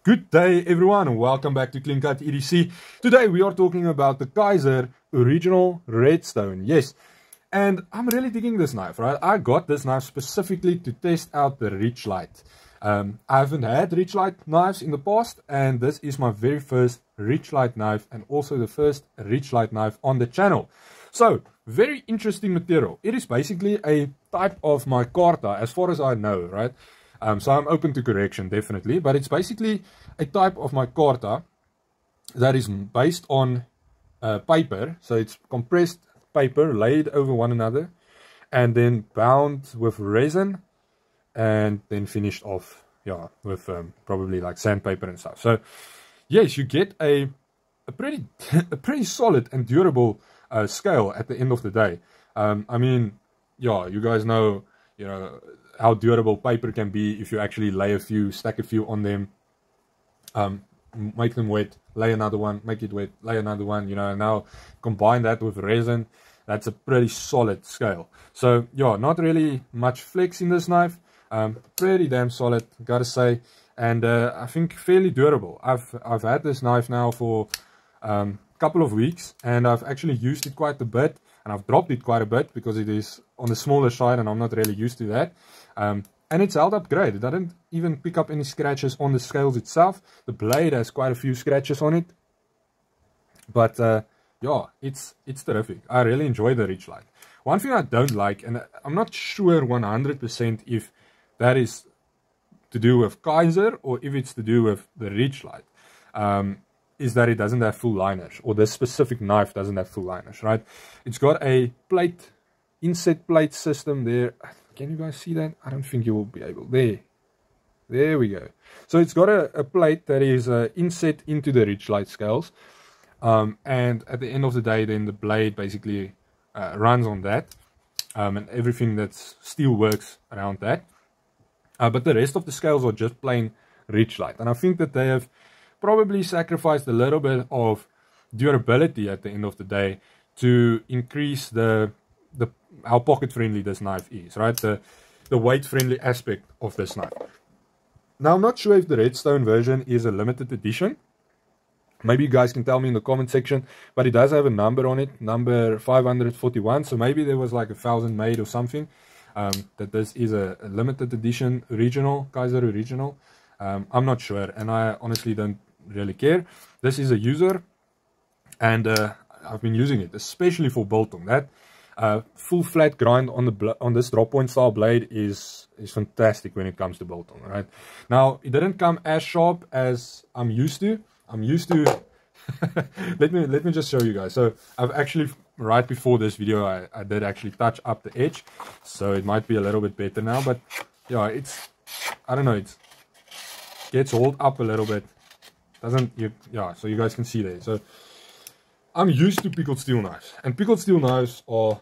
Good day everyone and welcome back to Clean Cut EDC. Today we are talking about the Kizer original Redstone. Yes, and I'm really digging this knife, right? I got this knife specifically to test out the Richlite. I haven't had Richlite knives in the past, and this is my very first Richlite knife and also the first Richlite knife on the channel. So, very interesting material. It is basically a type of micarta as far as I know, right? So I'm open to correction, definitely. But it's basically a type of micarta that is based on paper. So it's compressed paper laid over one another and then bound with resin and then finished off, yeah, with probably like sandpaper and stuff. So yes, you get a pretty solid and durable scale at the end of the day. I mean, yeah, you guys know, how durable paper can be if you actually stack a few on them, make them wet, lay another one, make it wet, lay another one, now combine that with resin. That's a pretty solid scale. So yeah, not really much flex in this knife, pretty damn solid, gotta say, and I think fairly durable. I've had this knife now for a couple of weeks, and I've actually used it quite a bit, and I've dropped it quite a bit because it is on the smaller side and I'm not really used to that. And it's held up great. It doesn't even pick up any scratches on the scales itself. The blade has quite a few scratches on it, but yeah, it's terrific. I really enjoy the Richlite. One thing I don't like, and I'm not sure 100% if that is to do with Kizer or if it's to do with the Richlite, is that it doesn't have full liners, or this specific knife doesn't have full liners, right? It's got a plate, inset plate system there. Can you guys see that? I don't think you will be able. There we go. So it's got a plate that is inset into the Richlite scales, and at the end of the day, then the blade basically runs on that, and everything that's steel works around that. But the rest of the scales are just plain Richlite, and I think that they have probably sacrificed a little bit of durability at the end of the day to increase how pocket friendly this knife is, right? The weight friendly aspect of this knife. Now, I'm not sure if the Redstone version is a limited edition. Maybe you guys can tell me in the comment section, but it does have a number on it, number 541. So maybe there was like 1,000 made or something. That this is a limited edition original, Kizer original. I'm not sure, and I honestly don't really care. This is a user, and I've been using it especially for biltong. That full flat grind on this drop point style blade is fantastic when it comes to biltong, right? Now, it didn't come as sharp as I'm used to. let me just show you guys. So I've actually, right before this video, I did actually touch up the edge, so it might be a little bit better now. But yeah, I don't know, it gets hauled up a little bit, yeah, so you guys can see there. So I'm used to pickled steel knives, and pickled steel knives are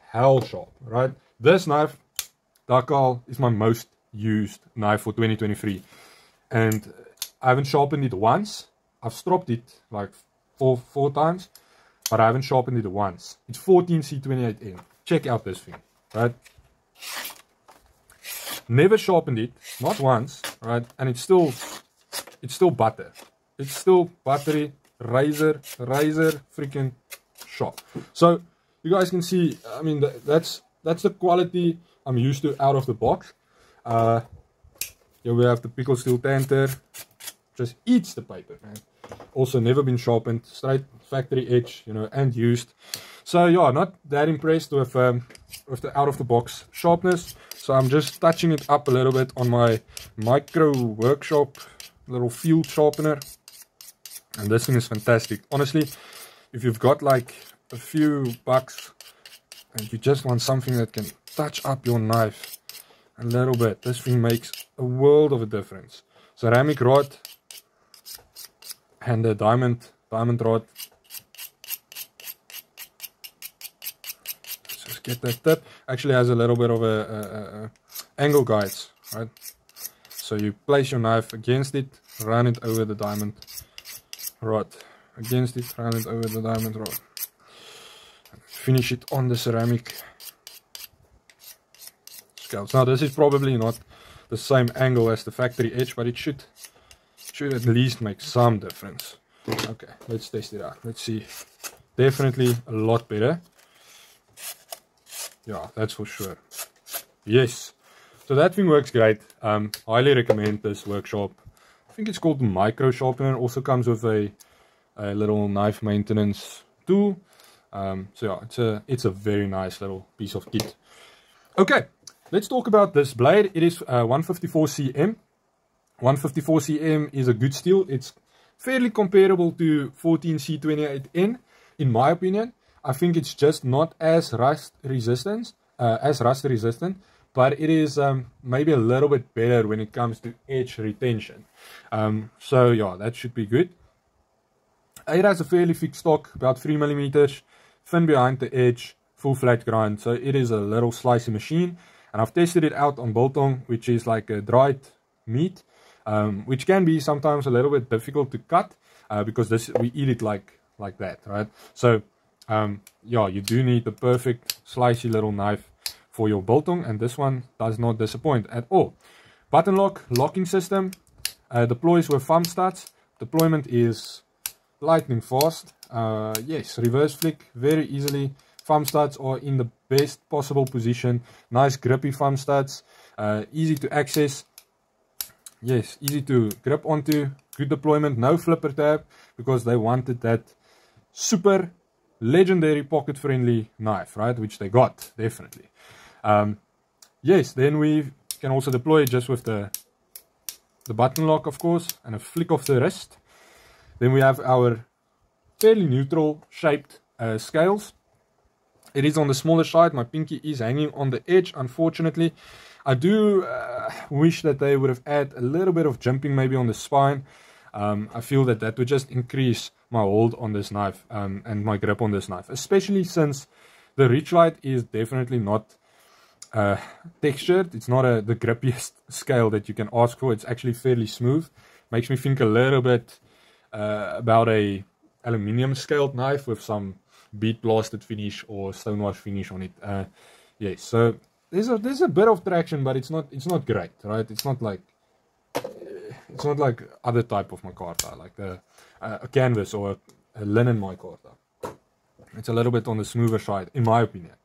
hell sharp, right? This knife, Dakal, is my most used knife for 2023, and I haven't sharpened it once. I've stropped it like four times, but I haven't sharpened it once. It's 14C28N. Check out this thing, right? Never sharpened it, not once, right? And it's still butter. It's still buttery, razor freaking sharp. So you guys can see, I mean, that's the quality I'm used to out of the box. Here we have the pickled steel tanter. Just eats the paper, man. Also never been sharpened, straight factory edge, and used. So yeah, not that impressed with the out of the box sharpness. So I'm just touching it up a little bit on my micro workshop little field sharpener, and this thing is fantastic. Honestly, if you've got like a few bucks and you just want something that can touch up your knife a little bit, this thing makes a world of a difference. Ceramic rod and a diamond rod. Let's just get that tip. Actually has a little bit of a angle guides, right? So you place your knife against it, run it over the diamond rod, against it, run it over the diamond rod, finish it on the ceramic scales. Now this is probably not the same angle as the factory edge, but it should should at least make some difference. Okay, let's test it out. Let's see. Definitely a lot better. Yeah, that's for sure. Yes. So that thing works great. Highly recommend this workshop. I think it's called the Micro Sharpener. Also comes with a little knife maintenance tool. So yeah, it's a very nice little piece of kit. Okay, let's talk about this blade. It is 154 cm. 154 cm is a good steel. It's fairly comparable to 14C28N, in my opinion. I think it's just not as rust resistant, but it is maybe a little bit better when it comes to edge retention. So yeah, that should be good. It has a fairly thick stock, about 3mm, thin behind the edge, full flat grind. So it is a little slicey machine, and I've tested it out on biltong, which is like a dried meat, which can be sometimes a little bit difficult to cut because we eat it like that, right? So yeah, you do need the perfect slicey little knife for your biltong, and this one does not disappoint at all. Button lock, locking system, deploys with thumb studs. Deployment is lightning fast. Yes, reverse flick very easily. Thumb studs are in the best possible position. Nice grippy thumb studs, easy to access. Yes, easy to grip onto. Good deployment, no flipper tab, because they wanted that super legendary pocket friendly knife, right? Which they got, definitely. Yes, then we can also deploy it just with the button lock, of course, and a flick of the wrist. Then we have our fairly neutral shaped scales. It is on the smaller side. My pinky is hanging on the edge, unfortunately. I do wish that they would have added a little bit of jumping maybe on the spine. I feel that would just increase my hold on this knife and my grip on this knife, especially since the Richlite is definitely not textured. It's not the grippiest scale that you can ask for. It's actually fairly smooth. Makes me think a little bit about a aluminium scaled knife with some bead blasted finish or stonewash finish on it. Yes, so there's a bit of traction, but it's not great, right? It's not like other type of micarta, like a canvas or a linen micarta. It's a little bit on the smoother side, in my opinion.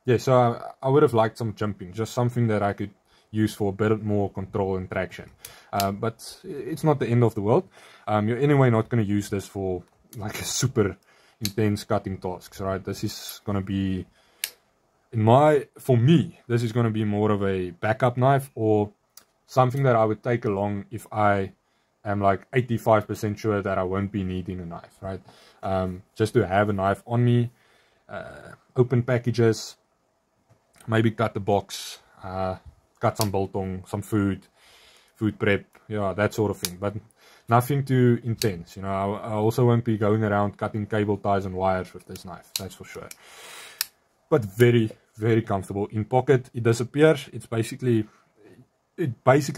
Yeah, so I would have liked some jumping, just something that I could use for a bit more control and traction. But it's not the end of the world. You're anyway not going to use this for like a super intense cutting tasks, right? This is going to be, for me, this is going to be more of a backup knife or something that I would take along if I am like 85% sure that I won't be needing a knife, right? Just to have a knife on me, open packages, maybe cut the box, cut some biltong, some food prep, yeah, that sort of thing. But nothing too intense, you know. I also won't be going around cutting cable ties and wires with this knife, that's for sure. But very, very comfortable. In pocket, it disappears. It basically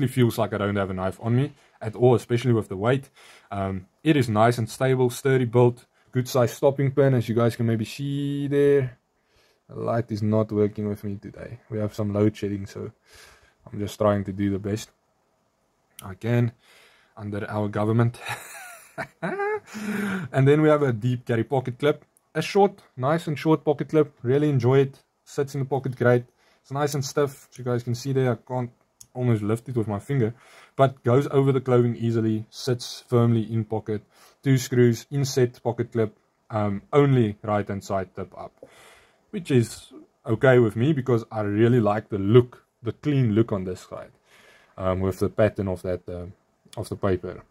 feels like I don't have a knife on me at all, especially with the weight. It is nice and stable, sturdy build, good size stopping pin, as you guys can maybe see there. The light is not working with me today. We have some load shedding, so I'm just trying to do the best I can under our government. And then we have a deep carry pocket clip. A short, nice and short pocket clip. Really enjoy it. Sits in the pocket great. It's nice and stiff, as you guys can see there. I can't almost lift it with my finger, but goes over the clothing easily. Sits firmly in pocket. 2 screws, inset pocket clip. Only right hand side tip up, which is okay with me because I really like the look, the clean look on this side, with the pattern of that of the paper.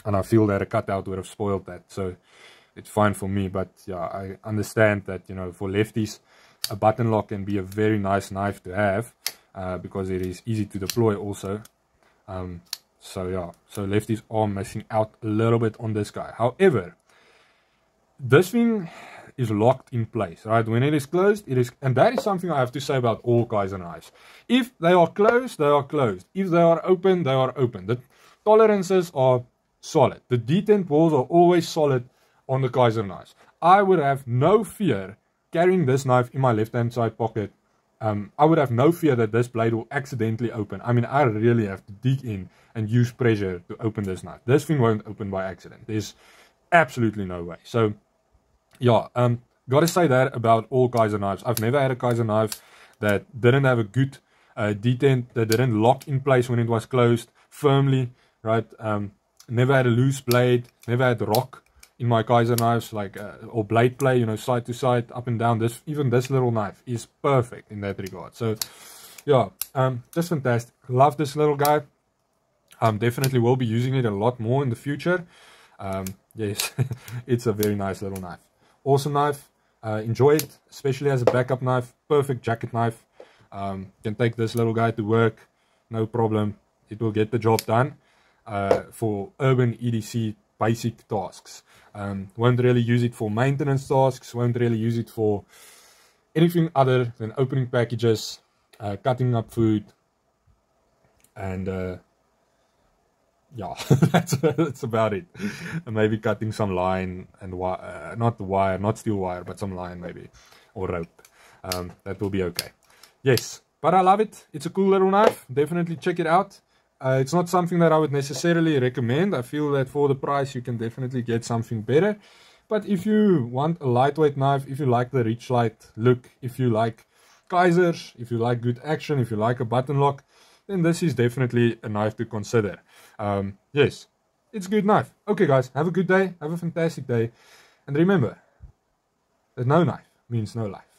And I feel that a cutout would have spoiled that, so it's fine for me. But yeah, I understand that, you know, for lefties, a button lock can be a very nice knife to have, because it is easy to deploy also. So yeah, so lefties are missing out a little bit on this guy. However, this thing is locked in place, right? When it is closed, it is, and that is something I have to say about all Kizer knives. If they are closed, they are closed. If they are open, they are open. The tolerances are solid. The detent walls are always solid on the Kizer knives. I would have no fear carrying this knife in my left hand side pocket I would have no fear that this blade will accidentally open. I mean, I really have to dig in and use pressure to open this knife. This thing won't open by accident. There's absolutely no way. So yeah, gotta say that about all Kizer knives. I've never had a Kizer knife that didn't have a good detent, that didn't lock in place when it was closed firmly, right? Never had a loose blade, never had rock in my Kizer knives, like or blade play, you know, side to side, up and down. Even this little knife is perfect in that regard. So yeah, just fantastic. Love this little guy. Definitely will be using it a lot more in the future. Yes, it's a very nice little knife. Awesome knife. Enjoy it, especially as a backup knife. Perfect jacket knife. Can take this little guy to work, no problem. It will get the job done for urban EDC basic tasks. Won't really use it for maintenance tasks. Won't really use it for anything other than opening packages, cutting up food, and yeah, that's about it. Maybe cutting some line and not steel wire, but some line maybe, or rope. That will be okay. Yes, but I love it. It's a cool little knife. Definitely check it out. It's not something that I would necessarily recommend. I feel that for the price you can definitely get something better. But if you want a lightweight knife, if you like the Richlite look, if you like Kizers, if you like good action, if you like a button lock, then this is definitely a knife to consider. Yes, it's a good knife. Okay guys, have a good day, have a fantastic day, and remember that no knife means no life.